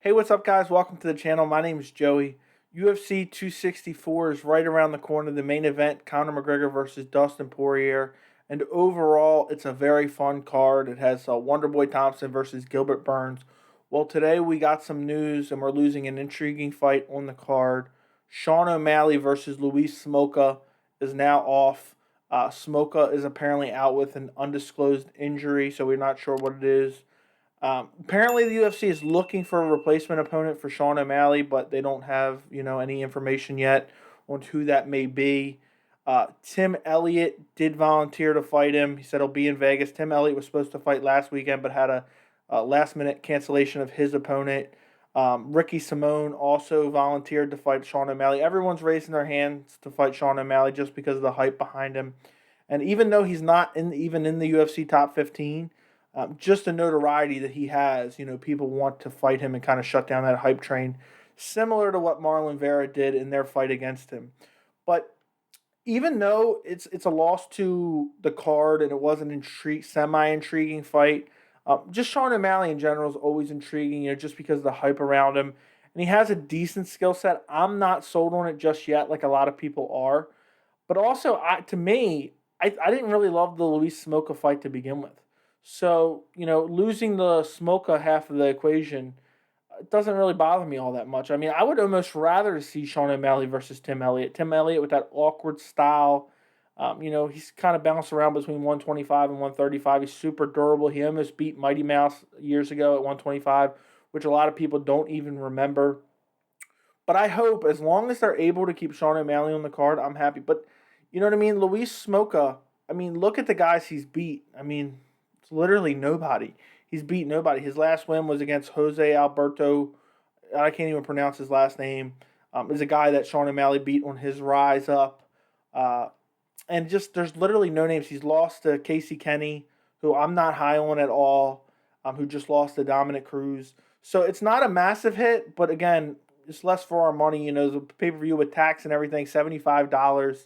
Hey, what's up, guys? Welcome to the channel. My name is Joey. UFC 264 is right around the corner. The main event, Conor McGregor versus Dustin Poirier. And overall, it's a very fun card. It has Wonderboy Thompson versus Gilbert Burns. Well, today we got some news, and we're losing an intriguing fight on the card. Sean O'Malley versus Louis Smolka is now off. Smolka is apparently out with an undisclosed injury, so we're not sure what it is. Apparently, the UFC is looking for a replacement opponent for Sean O'Malley, but they don't have any information yet on who that may be. Tim Elliott did volunteer to fight him. He said he'll be in Vegas. Tim Elliott was supposed to fight last weekend, but had a last minute cancellation of his opponent. Ricky Simone also volunteered to fight Sean O'Malley. Everyone's raising their hands to fight Sean O'Malley just because of the hype behind him. And even though he's not even in the UFC top 15, just the notoriety that he has, people want to fight him and kind of shut down that hype train, similar to what Marlon Vera did in their fight against him. But even though it's a loss to the card and it was an semi-intriguing fight, just Sean O'Malley in general is always intriguing, just because of the hype around him. And he has a decent skill set. I'm not sold on it just yet, like a lot of people are. But also, to me, I didn't really love the Luis Smolka fight to begin with. So, losing the Smolka half of the equation doesn't really bother me all that much. I mean, I would almost rather see Sean O'Malley versus Tim Elliott. Tim Elliott with that awkward style. He's kind of bounced around between 125 and 135. He's super durable. He almost beat Mighty Mouse years ago at 125, which a lot of people don't even remember. But I hope, as long as they're able to keep Sean O'Malley on the card, I'm happy. But you know what I mean? Luis Smolka, I mean, look at the guys he's beat. I mean, it's literally nobody. He's beat nobody. His last win was against Jose Alberto. I can't even pronounce his last name. Is a guy that Sean O'Malley beat on his rise up. Uh, and just, there's literally no names. He's lost to Casey Kenny, who I'm not high on at all, who just lost to Dominic Cruz. So it's not a massive hit, but again, it's less for our money. The pay per view with tax and everything, $75.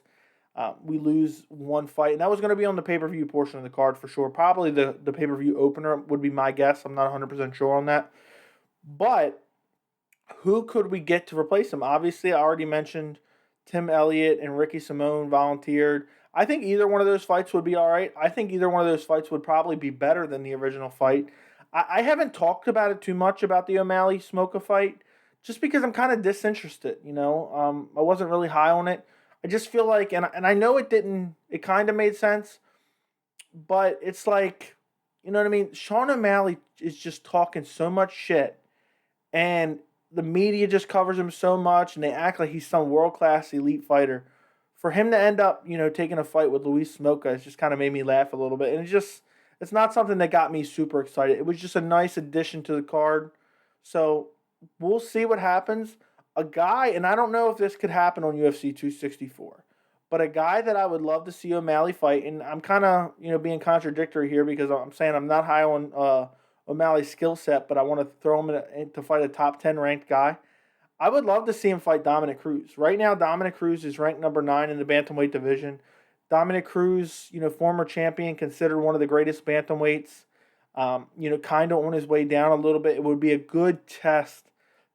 We lose one fight, and that was going to be on the pay per view portion of the card for sure. Probably the pay per view opener would be my guess. I'm not 100% sure on that. But who could we get to replace him? Obviously, I already mentioned Tim Elliott and Ricky Simone volunteered. I think either one of those fights would be all right. I think either one of those fights would probably be better than the original fight. I haven't talked about it too much about the O'Malley Smoka fight, just because I'm kind of disinterested. I wasn't really high on it. I just feel like, and I know it didn't. It kind of made sense, but it's like, you know what I mean. Sean O'Malley is just talking so much shit, and the media just covers him so much, and they act like he's some world class elite fighter. For him to end up, taking a fight with Luis Smolka, has just kind of made me laugh a little bit, and it's not something that got me super excited. It was just a nice addition to the card, so we'll see what happens. A guy, and I don't know if this could happen on UFC 264, but a guy that I would love to see O'Malley fight, and I'm kind of being contradictory here because I'm saying I'm not high on O'Malley's skill set, but I want to throw him to fight a top 10 ranked guy. I would love to see him fight Dominic Cruz. Right now, Dominic Cruz is ranked number 9 in the bantamweight division. Dominic Cruz, former champion, considered one of the greatest bantamweights. Kind of on his way down a little bit. It would be a good test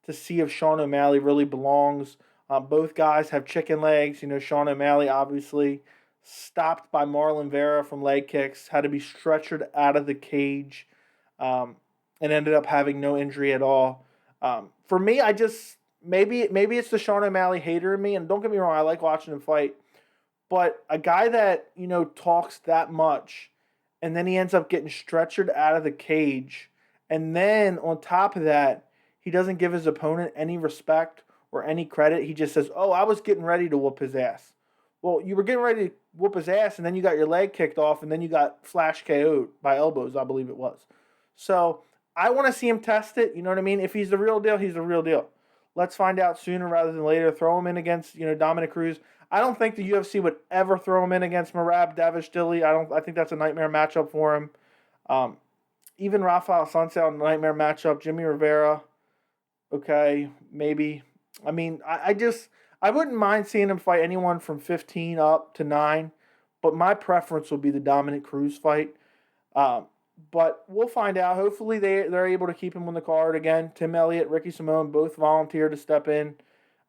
to see if Sean O'Malley really belongs. Both guys have chicken legs. Sean O'Malley obviously stopped by Marlon Vera from leg kicks, had to be stretchered out of the cage, and ended up having no injury at all. For me, I just maybe it's the Sean O'Malley hater in me, and don't get me wrong, I like watching him fight. But a guy that talks that much, and then he ends up getting stretchered out of the cage, and then on top of that, he doesn't give his opponent any respect or any credit. He just says, "Oh, I was getting ready to whoop his ass." Well, you were getting ready to whoop his ass, and then you got your leg kicked off, and then you got flash KO'd by elbows, I believe it was. So I want to see him test it. You know what I mean? If he's the real deal, he's the real deal. Let's find out sooner rather than later. Throw him in against Dominic Cruz. I don't think the UFC would ever throw him in against Merab Dvalishvili. I think that's a nightmare matchup for him. Um, Even Rafael Sunsao, nightmare matchup. Jimmy Rivera, okay, maybe. I mean, I wouldn't mind seeing him fight anyone from 15 up to 9, but my preference would be the Dominic Cruz fight. Um, but we'll find out. Hopefully they're able to keep him on the card again. Tim Elliott, Ricky Simone both volunteered to step in.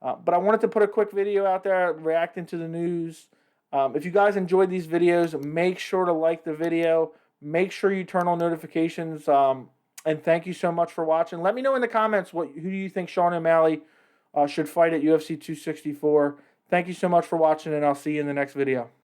But I wanted to put a quick video out there reacting to the news. If you guys enjoyed these videos, make sure to like the video. Make sure you turn on notifications. And thank you so much for watching. Let me know in the comments who do you think Sean O'Malley should fight at UFC 264. Thank you so much for watching, and I'll see you in the next video.